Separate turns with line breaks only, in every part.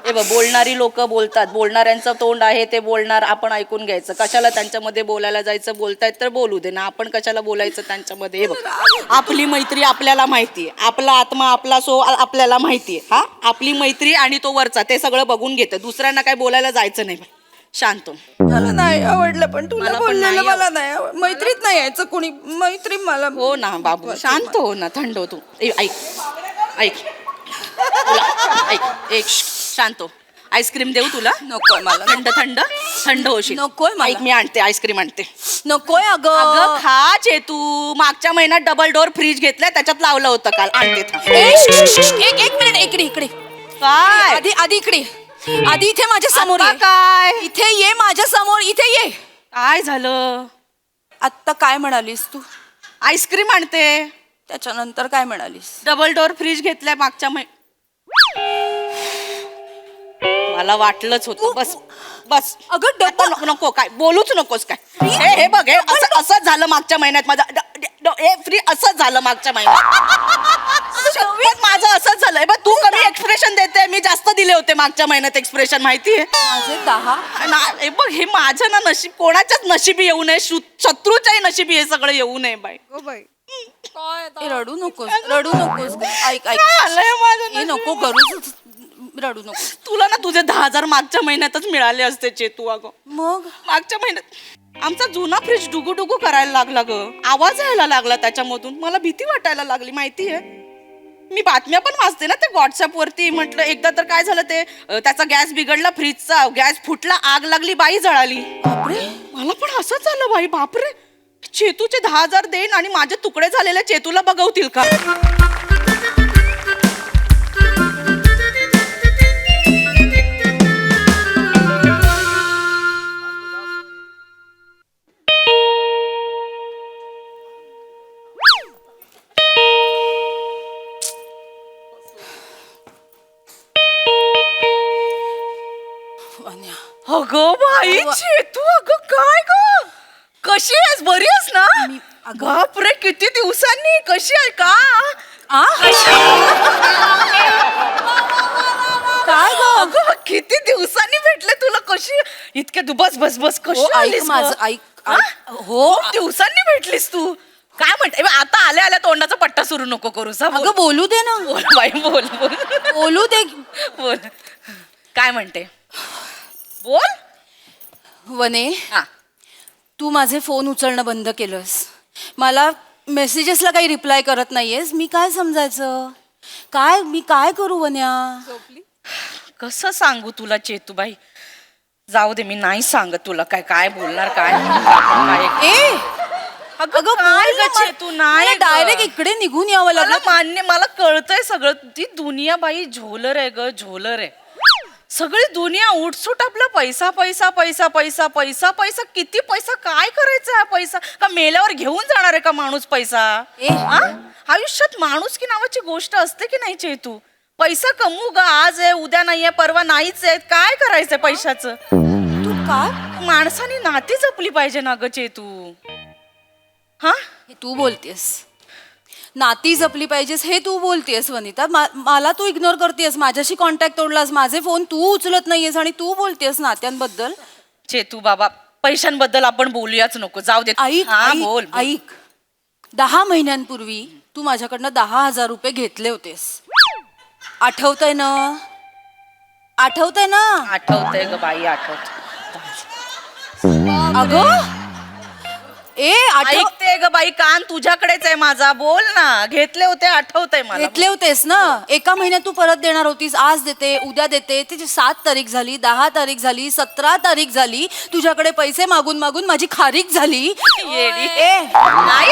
हे बघ, बोलणारी लोक बोलतात, बोलणाऱ्यांचं तोंड आहे ते बोलणार, आपण ऐकून घ्यायचं. कशाला त्यांच्यामध्ये बोलायला जायचं? बोलतायत तर बोलू दे ना, आपण कशाला बोलायचं त्यांच्यामध्ये? हे बघ, आपली मैत्री आपल्याला माहितीये, आपला आत्मा आपला सो आपल्याला माहितीये. हा, आपली मैत्री आणि तो वरचा ते सगळं बघून घेतं. दुसऱ्यांना काय बोलायला जायचं नाही. शांत हो.
मला नाही आवडलं, पण तुला
मला पण
बोललेलं
नाही
मला नाही आवडलं. मैत्रीत नाही यायचं कोणी, मैत्री मला
हो ना बाबू, शांत हो ना, थंड हो तू. ऐक ऐक ऐक एक शांत हो. आईस्क्रीम देऊ तुला?
नकोय मला.
थंड थंड थंड होशील.
नकोय मला.
ऐक, मी आणते आईस्क्रीम आणते.
नकोय
अगं
अगं.
खा चेतू, मागच्या महिन्यात डबल डोअर फ्रीज घेतलाय, त्याच्यात लावलं होतं काल. आणते थांब.
एक मिनिट, इकडे इकडे.
काय
आधी आधी इकडे. आधी इथे माझ्या समोर
आता
ये.
काय
इथे ये माझ्या समोर, इथे ये.
काय झालं?
आत्ता काय म्हणालीस तू?
आईस्क्रीम आणते.
त्याच्यानंतर काय म्हणालीस?
डबल डोअर फ्रीज घेतलाय मागच्या मला वाटलंच होतं. बस बस.
अगं
आता नको काय बोलूच नकोस काय. हे बघ, हे असं झालं मागच्या महिन्यात माझं हे फ्री असंच झालं मागच्या महिन्यात. शपथ माझं असंच झालंय. बघ, तू कमी एक्सप्रेशन देते, मी जास्त दिले होते मागच्या महिन्यात एक्सप्रेशन, माहितीये?
माझे 10.
हे बघ, हे माझं ना नशीब कोणाच्याच नशिबी येऊ नये, शत्रूच्याही नशिबी हे सगळं येऊ नये बाई.
ए, रडू नकोस, रडू नकोस. ऐक ऐक.
काय आलंय माझं
हे नको करू, रडू नको.
तुला ना तुझे 10,000 मागच्या महिन्यातच मिळाले असते चेतू. अगं
मग
मागच्या महिन्यात आमचा जुना फ्रीज डुगू डुगू करायला लागला ग. आवाज यायला लागला त्याच्यामधून. मला भीती वाटायला लागली, माहितीये? मी बातम्या पण वाचते ना ते व्हॉट्सअप वरती. म्हटलं एकदा तर काय झालं, ते त्याचा गॅस बिघडला, फ्रीजचा गॅस फुटला, आग लागली, बाई जळाली.
बापरे.
मला पण असंच झालं बाई. बापरे, चेतूचे 10,000 देईन आणि माझे तुकडे झालेले चेतूला बघवतील का?
वन्या.
अगं बाई चेतू, अगं काय ग, कशी आहेस? बरी आहेस ना? बापरे, किती दिवसांनी. कशी आहे? का
काय ग?
अगं किती दिवसांनी भेटले तुला. कशी इतक्या बस बस बस. कशी
हो, ऐक
आलीस ग?
माझं, ऐक.
हा?
हो.
खूप दिवसांनी भेटलीस तू. काय म्हणते? आता आल्या आल्या तोंडाचा पट्टा सुरू नको करू.
अगं बोलू दे ना.
बोल बाई, बोल बोल
बोलू दे.
बोल. काय म्हणते? बोल.
वने,
हा,
तू माझे फोन उचलणं बंद केलंस. मला मेसेजेसला काही रिप्लाय करत नाहीयेस. मी काय समजायचं? मी काय करू वन्या?
कसं सांगू तुला चेतूबाई? जाऊ दे, मी नाही सांगत तुला काय काय बोलणार काय नाही.
ए
अगं
अगं
काय
बोल ना,
ग चेतू? नाही ग.
डायरेक्ट इकडे निघून यावं
मला
लागलं.
मान्य, मला कळतंय सगळं. ती दुनिया बाई झोलर आहे ग, झोलर आहे. सगळी दुनिया उठसूट आपला पैसा पैसा पैसा पैसा पैसा पैसा. किती पैसा? काय करायचा हा पैसा? का मेल्यावर घेऊन जाणार आहे का माणूस पैसा? हा? आयुष्यात माणूस की नावाची गोष्ट असते की नाही चेतू? पैसा कमवू ग, आज आहे उद्या नाहीये परवा नाहीच आहे. काय करायचंय पैशाचं?
तू काय?
माणसाने नाती जपली पाहिजे ना ग चेतू. हा,
हे तू बोलतेस. नाती जपली पाहिजेस हे तू बोलतेस वनिता. मला तू इग्नोर करतेस, माझ्याशी कॉन्टॅक्ट तोडलास, माझे फोन तू उचलत नाहीयेस आणि तू बोलतेस नात्यांबद्दल.
चेतू बाबा, पैशांबद्दल आपण बोलूयाच नको, जाऊ दे.
ऐक
हा,
ऐक,
बोल बोल.
ऐक. 10 महिन्यांपूर्वी तू माझ्याकडनं 10,000 रुपये घेतले होतेस. आठवतंय ना? आठवतंय ना?
आठवतंय ग बाई, आठवत.
अगं ए
ऐकते ग बाई, कान तुझ्याकडेच आहे माझा. बोल ना. घेतले होते, आठवतंय मला.
घेतले होतेस ना. एका महिन्यात तू परत देणार होतीस. आज देते, उद्या देते. त्याची 7 तारीख झाली, 10 तारीख झाली, 17 तारीख झाली. तुझ्याकडे पैसे मागून मागून माझी खारीक झाली.
येडी.
ए
नाही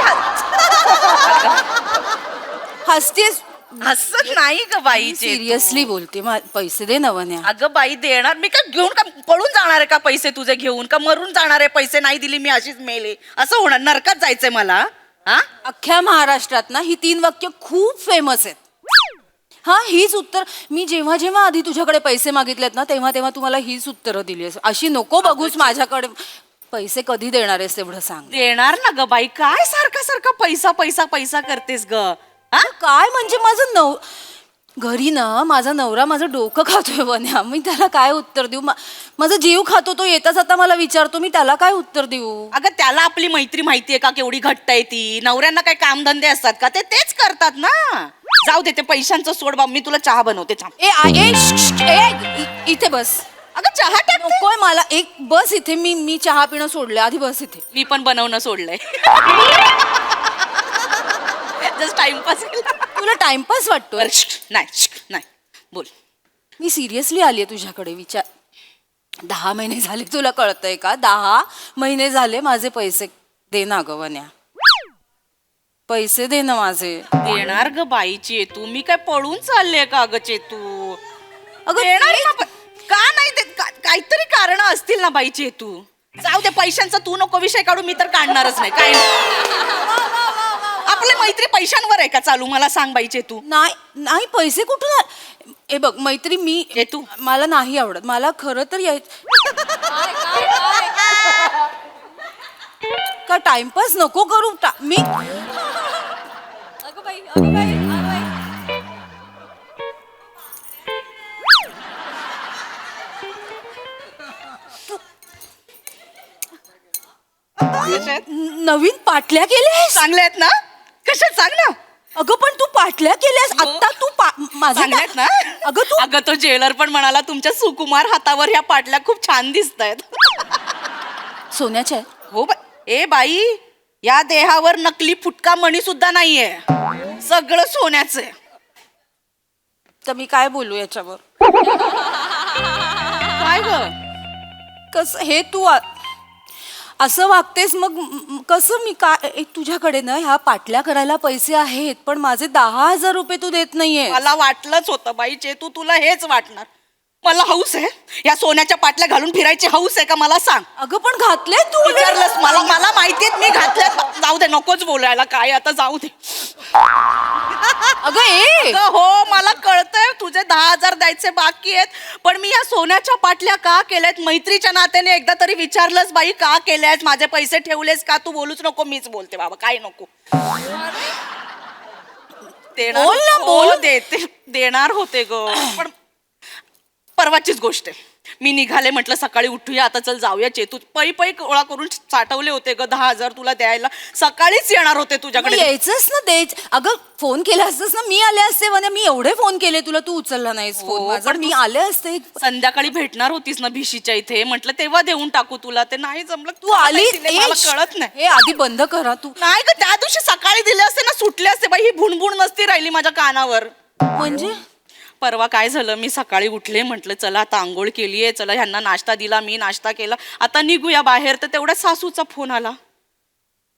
हसतेस?
हसत नाही ग बाई.
सिरियसली बोलते. पैसे दे नवन्या.
अगं बाई, देणार मी. का घेऊन का पळून जाणार आहे का पैसे तुझे घेऊन? का मरून जाणार आहे? पैसे नाही दिली मी अशीच मेले असं होणार? नरकात जायचंय मला? हा,
अख्ख्या महाराष्ट्रात ना ही 3 वाक्य खूप फेमस आहेत. हा, हीच उत्तर मी जेव्हा जेव्हा आधी तुझ्याकडे पैसे मागितलेत ना, तेव्हा तेव्हा तुम्हाला हीच उत्तरं दिली. अशी नको बघूस माझ्याकडे. पैसे कधी देणार आहेस तेवढं सांग.
देणार ना ग बाई. काय सारखा सारखा पैसा पैसा पैसा करतेस ग?
काय म्हणजे माझं घरी ना माझा नवरा माझं डोकं खातोय वन्या, मी त्याला काय उत्तर देऊ? माझा जीव खातो तो, येता जाता मला विचारतो, मी त्याला काय उत्तर देऊ?
अगं त्याला आपली मैत्री माहितीये का केवढी घट्ट आहे ती? नवऱ्यांना काय कामधंदे असतात का? ते तेच करतात ना. जाऊ दे ते पैशांचं सोड बाब, मी तुला चहा बनवते थांब.
इथे बस.
अगं चहा टाक.
नकोय मला, एक बस इथे. मी चहा पिणं सोडलंय, आधी बस इथे.
मी पण बनवणं सोडलंय. Just timepass.
तुला टाइमपास वाटतो?
नाही बोल.
मी सिरियसली आलीये तुझ्याकडे. विचार, 10 महिने झाले, तुला कळतंय का? 10 महिने झाले माझे पैसे दे ना ग वन्या, पैसे दे ना माझे.
देणार ग बाई चेतू, मी काय पळून चालले का ग चेतू?
अगं
देणार ना का नाही देत? काहीतरी कारण असतील ना बाई चेतू. जाऊ दे पैशांचा तू नको विषय काढू, मी तर काढणारच नाही. काय आपली मैत्री पैशांवर आहे का चालू? मला सांग बाई चेतू.
नाही पैसे कुठून? हे बघ मैत्री, मी
तू
मला नाही आवडत. मला खरं तर का टाइमपास नको करू. मी नवीन पाटल्या केल्यास?
चांगले आहेत ना? कशात सांग ना.
अगं पण तू पाटल्या केल्यास आता. तू माझ्या
ना. अगं तो ज्वेलर पण म्हणाला तुमच्या सुकुमार हातावर ह्या पाटल्या खूप छान दिसत आहेत.
सोन्याच्या?
हो ए बाई, या देहावर नकली फुटका मणी सुद्धा नाहीये, सगळं सोन्याचं आहे.
तर मी काय बोलू याच्यावर?
काय ग
कस हे तू असं वागतेस? मग कसं मी काय? तुझ्याकडे ना ह्या पाटल्या करायला पैसे आहेत, पण माझे 10,000 रुपये तू देत नाहीये.
मला वाटलंच होतं बाई चेतू, तुला हेच वाटणार. मला हौस आहे या सोन्याच्या पाटल्या घालून फिरायची हौस आहे का मला सांग?
अगं पण घातले तू.
विचारलंस मला माहितीये मी घातल्यात. जाऊ दे नकोच बोलायला काय आता, जाऊ दे.
अगं
हो मला कळतंय तुझे 10,000 द्यायचे बाकी आहेत, पण मी या सोन्याच्या पाटल्या का केल्यात? मैत्रीच्या नात्याने एकदा तरी विचारलंस बाई का केल्यास? माझे पैसे ठेवलेस का? तू बोलूच नको, मीच बोलते बाबा, काय नको. बोल देते, देणार होते ग, पण परवाचीच गोष्ट आहे. मी निघाले, म्हटलं सकाळी उठूया, आता चल जाऊया चेतू. पै गोळा करून साठवले होते ग 10,000 तुला द्यायला. सकाळीच येणार होते तुझ्याकडे.
यायचंच ना द्यायच. अगं फोन केला असतस ना, मी आले असते. वन्या मी एवढे फोन केले तुला, तू उचलला नाहीस फोन माझा. मी आले असते.
संध्याकाळी भेटणार होतीस ना भिशीच्या इथे, म्हटलं तेव्हा देऊन टाकू तुला. ते नाही जमलं.
तू आली
मला कळत नाही.
हे आधी बंद करा तू.
नाही ग, त्या दिवशी सकाळी दिले असते ना, सुटले असते बाई. ही भुणभुण नसती राहिली माझ्या कानावर.
म्हणजे
परवा काय झालं, मी सकाळी उठले, म्हटलं चला आता आंघोळ केलीये, चला ह्यांना नाश्ता दिला, मी नाश्ता केला, आता निघूया बाहेर. तर तेवढ्या सासूचा फोन आला.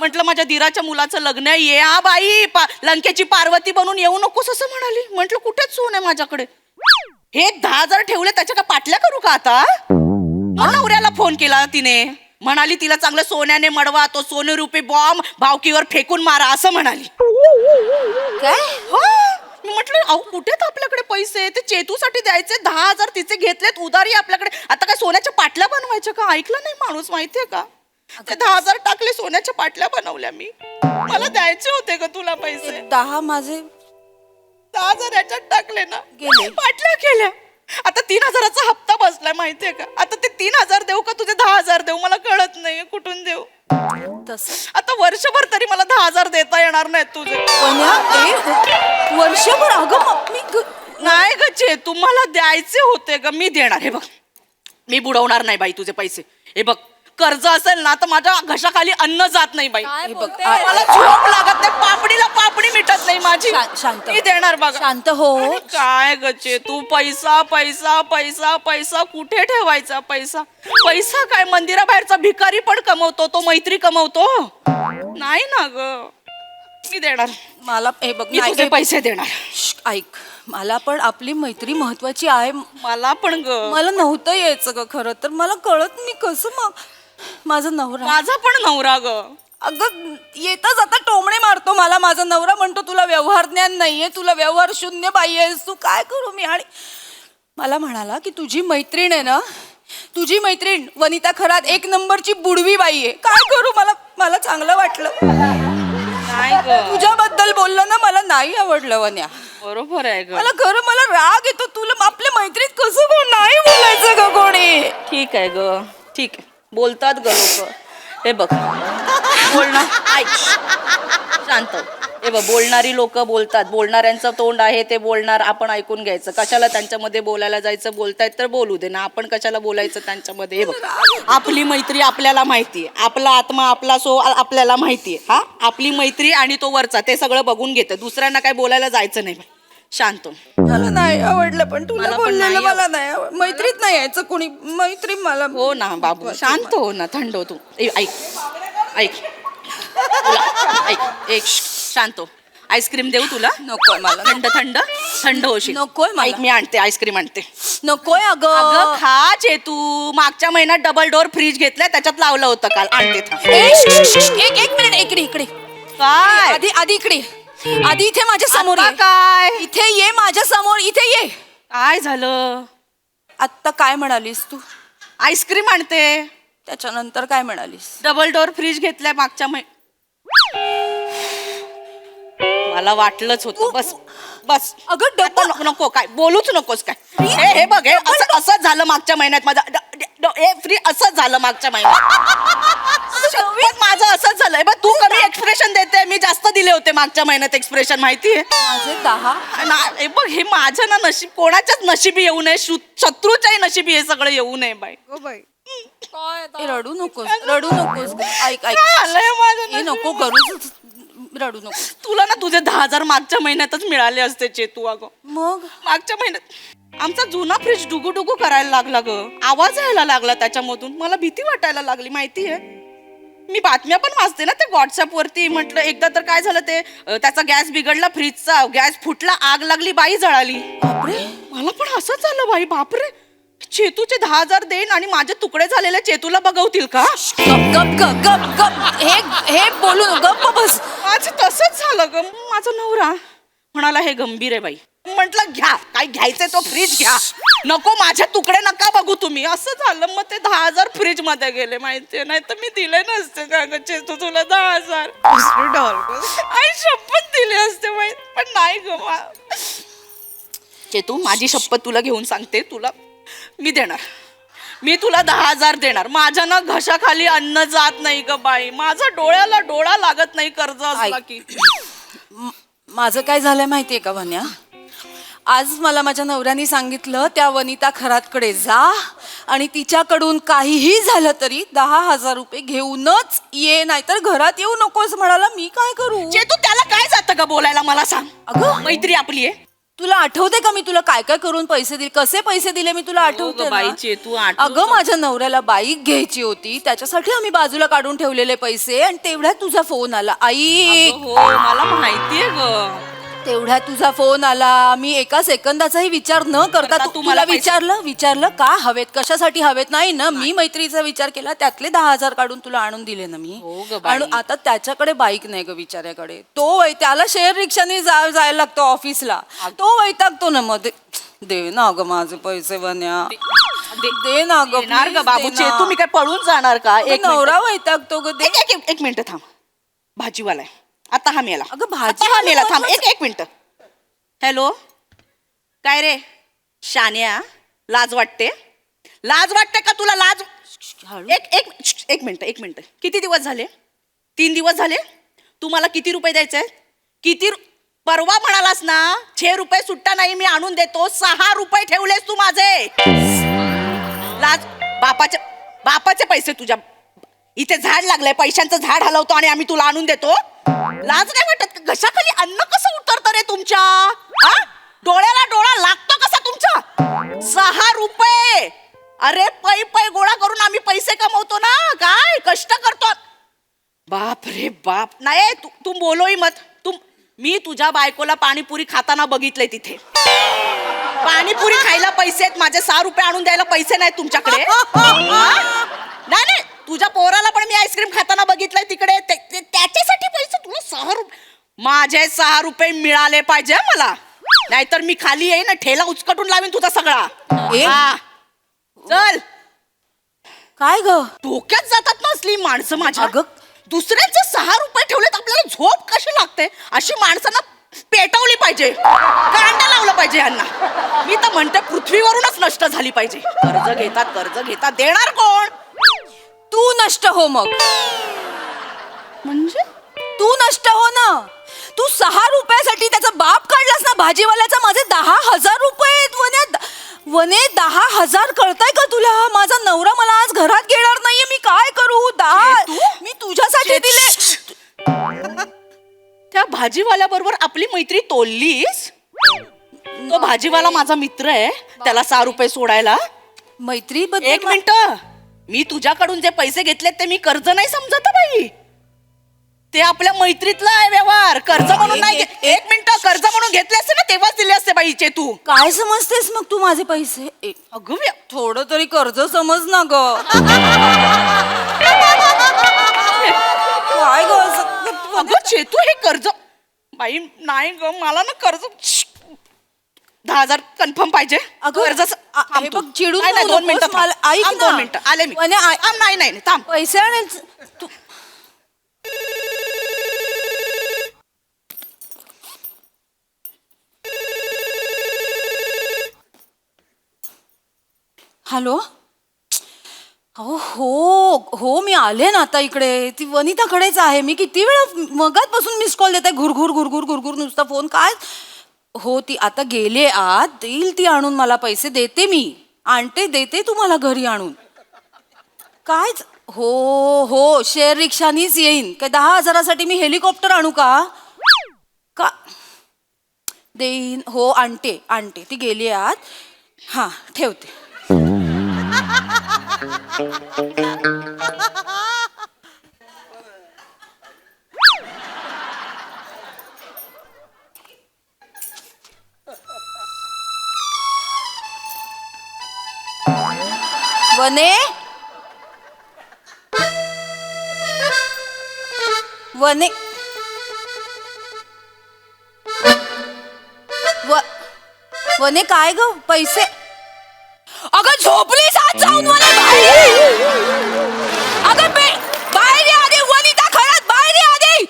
म्हटलं माझ्या दिराच्या मुलाचं लग्न आहे, ये हा बाई, लंकेची पार्वती बनून येऊ नकोस असं म्हणाली. म्हटलं कुठेच सोन आहे माझ्याकडे? हे 10,000 ठेवले, त्याच्या का पाटल्या करू का आता? नवऱ्याला फोन केला तिने, म्हणाली तिला चांगलं सोन्याने मडवा, तो सोने रुपये बॉम्ब भावकीवर फेकून मारा असं म्हणाली.
काय?
हो. मी म्हटलं अहो कुठेत आपल्याकडे पैसे? ते चेतूसाठी द्यायचे 10,000 तिचे घेतलेत उधारी आपल्याकडे. आता काय सोन्याच्या पाटल्या बनवायच्या का? ऐकलं नाही माणूस, माहितीये का? ते 10,000 टाकले, सोन्याच्या पाटल्या बनवल्या मी. मला द्यायचे होते का तुला पैसे?
10 माझे
10,000 याच्यात टाकले ना,
गेले.
पाटल्या केल्या. आता 3,000चा हप्ता बसलाय माहितीये का? आता ते 3,000 देऊ का तुझे 10,000 देऊ? मला कळत नाहीये कुठून देऊ. आता वर्षभर तरी मला 10,000 देता येणार नाहीत तुझे.
वर्षभर? अगं
नाही ग चेतू, मला द्यायचे होते ग, मी देणार. हे बघ, मी बुडवणार नाही बाई तुझे पैसे. हे बघ, कर्ज असेल ना तर माझ्या घशाखाली अन्न जात नाही बाई. मला झोप लागत नाही, पापडीला पापडी मिटत नाही माझी.
शांत,
मी देणार बघा.
शांत हो.
काय गचे तू, पैसा पैसा पैसा पैसा कुठे ठेवायचा? पैसा पैसा काय मंदिराबाहेरचा भिकारी पण कमवतो, तो मैत्री कमवतो नाही ना ग. मी देणार.
मला हे बघ,
मी तुझे पैसे देणार.
ऐक, मला पण आपली मैत्री महत्वाची आहे.
मला पण ग,
मला नव्हतं यायचं ग खरं तर. मला कळत मी कसं. मग माझा नवरा,
माझा पण नवरा ग.
अगं येता जाता टोमणे मारतो मला माझा नवरा. म्हणतो तुला व्यवहार ज्ञान नाहीये, तुला व्यवहार शून्य बाई आहेस तू. काय करू मी? आणि मला म्हणाला की तुझी मैत्रीण आहे ना, तुझी मैत्रीण वनिता खरात 1 नंबरची बुडवी बाई आहे. काय करू? मला चांगलं वाटलं.
नाही ग,
तुझ्याबद्दल बोललं ना, मला नाही आवडलं वन्या.
बरोबर आहे ग.
मला राग येतो. तुला आपल्या मैत्रीत कसं कोण नाही बोलायचं ग कोणी.
ठीक आहे ग, ठीक आहे, बोलतात ग लोक. हे बघ बोलणं ऐक, शांत हो. हे बघ, बोलणारी लोक बोलतात, बोलणाऱ्यांचं तोंड आहे ते बोलणार, आपण ऐकून घ्यायचं. कशाला त्यांच्यामध्ये बोलायला जायचं, बोलतायत तर बोलू दे ना, आपण कशाला बोलायचं त्यांच्यामध्ये. हे बघ, आपली मैत्री आपल्याला माहितीये, आपला आत्मा आपला सो आपल्याला माहितीये. हा, आपली मैत्री आणि तो वरचा ते सगळं बघून घेतं, दुसऱ्यांना काय बोलायला जायचं नाही. शांत हो.
मला नाही आवडलं, पण तुला
मला पण
बोललेलं
नाही
मला नाही मैत्रीत नाही यायचं कोणी. मैत्री मला
हो ना बाबू, शांत हो ना, थंड हो तू. ऐक ऐक ऐक, एक शांत हो. आईस्क्रीम देऊ तुला?
नकोय मला.
थंड थंड थंड होशील.
नकोय मला.
ऐक, मी आणते आईस्क्रीम आणते.
नकोय
अगं
अगं.
खा तू. मागच्या महिन्यात डबल डोअर फ्रीज घेतलाय, त्याच्यात लावलं होतं काल. आणते थांब.
एक मिनिट, इकडे
काय
आधी इकडे. आधी इथे माझ्या समोर
आता
ये.
काय
इथे ये माझ्या समोर, इथे ये.
काय झालं?
आत्ता काय म्हणालीस तू?
आईस्क्रीम आणते.
त्याच्यानंतर काय म्हणालीस?
डबल डोअर फ्रीज घेतलाय मागच्या मला वाटलंच होतं. बस बस.
अगं
आता नको काय बोलूच नकोस काय. हे बघ, हे असंच झालं मागच्या महिन्यात माझा हे फ्री असंच झालं मागच्या महिन्यात. शपथ माझं असंच झालंय. बघ, तू कमी एक्सप्रेशन देते, मी जास्त दिले होते मागच्या महिन्यात एक्सप्रेशन, माहितीये.
माझे 10.
हे बघ, हे माझं ना नशीब, कोणाच्याच नशिबी येऊ नये, शत्रूच्याही नशिबी हे सगळं येऊ नये बाई.
रडू नकोस, रडू नकोस. ऐक ऐक,
काय आलंय माझं
हे नको
नशीब?
करूच. रडू नको.
तुला ना तुझे 10,000 मागच्या महिन्यातच मिळाले असते चेतू. अगं
मग
मागच्या महिन्यात आमचा जुना फ्रीज डुगू डुगू करायला लागला ग. आवाज यायला लागला त्याच्यामधून. मला भीती वाटायला लागली, माहितीये. मी बातम्या पण वाचते ना ते व्हॉट्सअप वरती. म्हटलं एकदा तर काय झालं, ते त्याचा गॅस बिघडला, फ्रीजचा गॅस फुटला, आग लागली, बाई जळाली.
बापरे.
मला पण असंच झालं बाई. बापरे, चेतूचे 10,000 देईन आणि माझे तुकडे झालेले चेतूला बघवतील का?
गप गप गप गप गप. हे बोलू गप बस.
माझं तसंच झालं ग. माझा नवरा म्हणाला हे गंभीर आहे बाई. म्हटलं घ्या, काय घ्यायचंय तो फ्रीज घ्या, नको माझे तुकडे नका बघू तुम्ही. असं झालं. मग ते 10,000 फ्रीज मध्ये गेले, माहितीये. नाही तर मी दिले नसते का ग चेतू तुला 10,000. आई शपथ दिले असते माहित, पण नाही ग. चेतू, माझी शपथ तुला घेऊन सांगते, तुला मी देणार. मी तुला 10,000 देणार. माझ्या ना घशाखाली अन्न जात नाही ग बाई. माझा डोळ्याला डोळा लागत नाही कर्ज असला की.
माझं काय झालंय माहितीये का वन्या? आज मला माझ्या नवऱ्याने सांगितलं, त्या वनिता खरातकडे जा आणि तिच्याकडून काहीही झालं तरी 10,000 रुपये घेऊनच ये, नाहीतर घरात येऊ नकोस म्हणाला. मी काय करू?
चेतू, त्याला काय जातं ग बोलायला, मला सांग.
अगं
मैत्री आपली आहे.
तुला आठवते का मी तुला काय काय करून पैसे दिले, कसे पैसे दिले मी तुला आठवते ना?
बाई चेतू,
अगं माझ्या नवऱ्याला बाईक घ्यायची होती, त्याच्यासाठी आम्ही बाजूला काढून ठेवलेले पैसे, आणि तेवढ्यात तुझा फोन आला. आई
हो मला माहितीये ग.
तेवढ्यात तुझा फोन आला. मी एका सेकंदाचाही विचार न करता
तुम्हाला
तुम्हाला विचारलं का हवेत, कशासाठी हवेत, नाही ना. मी मैत्रीचा विचार केला, त्यातले 10,000 काढून तुला आणून दिले ना मी.
हो ग बाई.
आणि आता त्याच्याकडे बाईक नाही ग बिचाऱ्याकडे. त्याला शेअर रिक्षाने जायला लागतो ऑफिसला. तो वैतागतो ना. मग दे ना ग माझे पैसे बन्या, दे ना ग.
देणार ग बाबू. चेतू, मी काय पळून जाणार का? एक
नवरा वैतागतो ग. दे.
एक मिनिट थांब. भाजीवाला आहे आता. हा मेला.
अगं
हा मेला. थांब एक मिनिट. हॅलो, काय रे शान्या, लाज वाटते? लाज वाटते का तुला? लाज. एक मिनिट. किती दिवस झाले? 3 दिवस झाले. तू मला किती रुपये द्यायचे? किती? परवा म्हणालास ना 6 रुपये सुट्टा नाही, मी आणून देतो. 6 रुपये ठेवलेस तू माझे. लाज. बापाचे पैसे तुझ्या इथे झाड लागलंय, पैशांचं झाड हलवतो आणि आम्ही तुला आणून देतो. लाज नाही वाटत? घशाखाली अन्न कसं उतरतं रे तुमच्या? डोळ्याला डोळा लागतो कसा तुमच्या? 6 रुपये. अरे पै गोळा करून आम्ही पैसे कमवतो ना, काय कष्ट करतो. बाप रे बाप. नाही तू बोलोही मत. मी तुझ्या बायकोला पाणीपुरी खाताना बघितलंय तिथे. पाणीपुरी खायला पैसे आहेत, माझे 6 रुपये आणून द्यायला पैसे नाहीत तुमच्याकडे. नाही, तुझ्या पोराला पण मी आईस्क्रीम खाताना बघितलंय तिकडे. त्याच्यासाठी पैसे तुला 6 रुपये. माझे 6 रुपये मिळाले पाहिजे मला, नाहीतर मी खाली येईन, ठेला उचकटून लावीन तुझा सगळा. चल.
काय ग?
डोक्यात जातात ना असली माणसं माझ्या.
अगं
दुसऱ्यांचे 6 रुपये ठेवलेत, आपल्याला झोप कशी लागते? अशी माणसांना पेटवली पाहिजे, कांडा लावला पाहिजे यांना. मी तर म्हणते पृथ्वीवरूनच नष्ट झाली पाहिजे. कर्ज घेतात देणार कोण?
तू नष्ट हो मग.
म्हणजे
तू नष्ट हो ना. तू 6 रुपयासाठी त्याचा बाप काढलास ना भाजीवाल्याचा. माझे 10,000 रुपये आहेत. वने 10,000 कळताय का तुला? माझा नवरा मला आज घरात घेणार नाहीये. मी काय करू? 10 मी तुझ्यासाठी दिले.
त्या भाजीवाल्या बरोबर आपली मैत्री तोडलीस? तो भाजीवाला माझा मित्र आहे, त्याला 6 रुपये सोडायला.
मैत्री
एक मिनिट, मी तुझ्याकडून जे पैसे घेतलेत ते मी कर्ज नाही समजत बाई. ते आपल्या मैत्रीतला आहे व्यवहार, कर्ज म्हणून नाही. एक मिनिट, कर्ज म्हणून घेतले असते ना तेव्हाच दिले असते बाईचे. तू
काय समजतेस मग तू माझे पैसे?
अगं
थोडं तरी कर्ज समज ना ग. काय ग
अगं चेतू, हे कर्ज बाई नाही ग, मला ना कर्ज 10,000 कन्फर्म पाहिजे. कर्ज
हे बघ, चिडून
2 मिनिटं
ऐक ना.
2 मिनिटं आले मी. नाही थांब.
पैसे आणेल तू. हॅलो. हो मी आले ना आता इकडे. ती वनिताकडेच आहे. मी किती वेळा मगाचपासून मिस कॉल देते. घुरघुर नुसता फोन. काय हो, ती आता गेले आत. देईल ती आणून मला पैसे. देते मी, आणते, देते तुम्हाला घरी आणून. काय हो शेअर रिक्षानीच येईन. काय 10,000साठी मी हेलिकॉप्टर आणू का? देईन. हो आणते. ती गेली आत. हा ठेवते. वने वने काय ग पैसे? अगं झोपलीस आज जाऊन वने बाहेर. अगं बाहेर या आधी. वनिता खरंच बाहेर या आधी.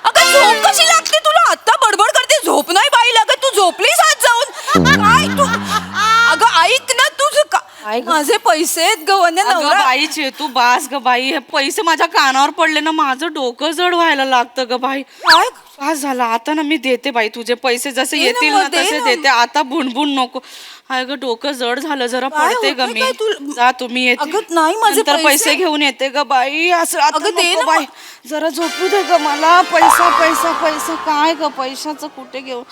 अगं झोप कशी लागते तुला? आता बडबड करते. झोप नाही बाई लागत. तू झोपलीस आज जाऊन. काय तू? अगं ऐक ना तुझं. माझे पैसे आहेत ग वने. नवरा
बाईचे तू बास ग बाई. हे पैसे माझ्या कानावर पडले ना, माझं डोकं जड व्हायला लागतं ग बाई.
काय
काय झालं आता ना? मी देते बाई तुझे पैसे. जसे येतील ना तसे देते. आता भुणभुण नको. हाय ग, डोकं जड झालं जरा. पडते ग मी. जा तुम्ही येते.
अगं नाही, माझे
पैसे घेऊन येते ग बाई. असं आता
अगं दे
नको
ना.
बाई. जरा झोपू दे ग मला. पैसा काय ग, पैशाचं कुठे घेऊ?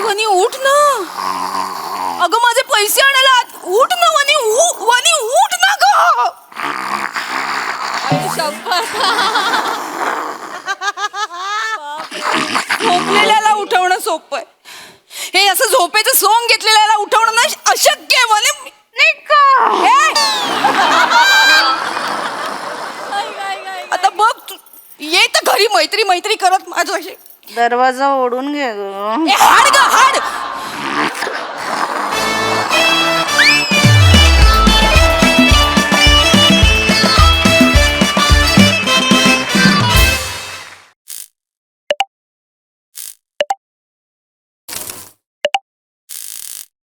वनी उठ ना. अगं माझे पैसे आणायला उठ ना वनी. वनी उठ ना ग. झोपलेल्याला उठवणं सोपं आहे. हे असं झोपेचं सोंग घेतलेल्याला उठवणं ना अशक्य आहे वने. नाही का? आता बघ तू ये तर घरी मैत्री करत माझ्याशी.
दरवाजा ओढून घे ग.
हाड ग हाड.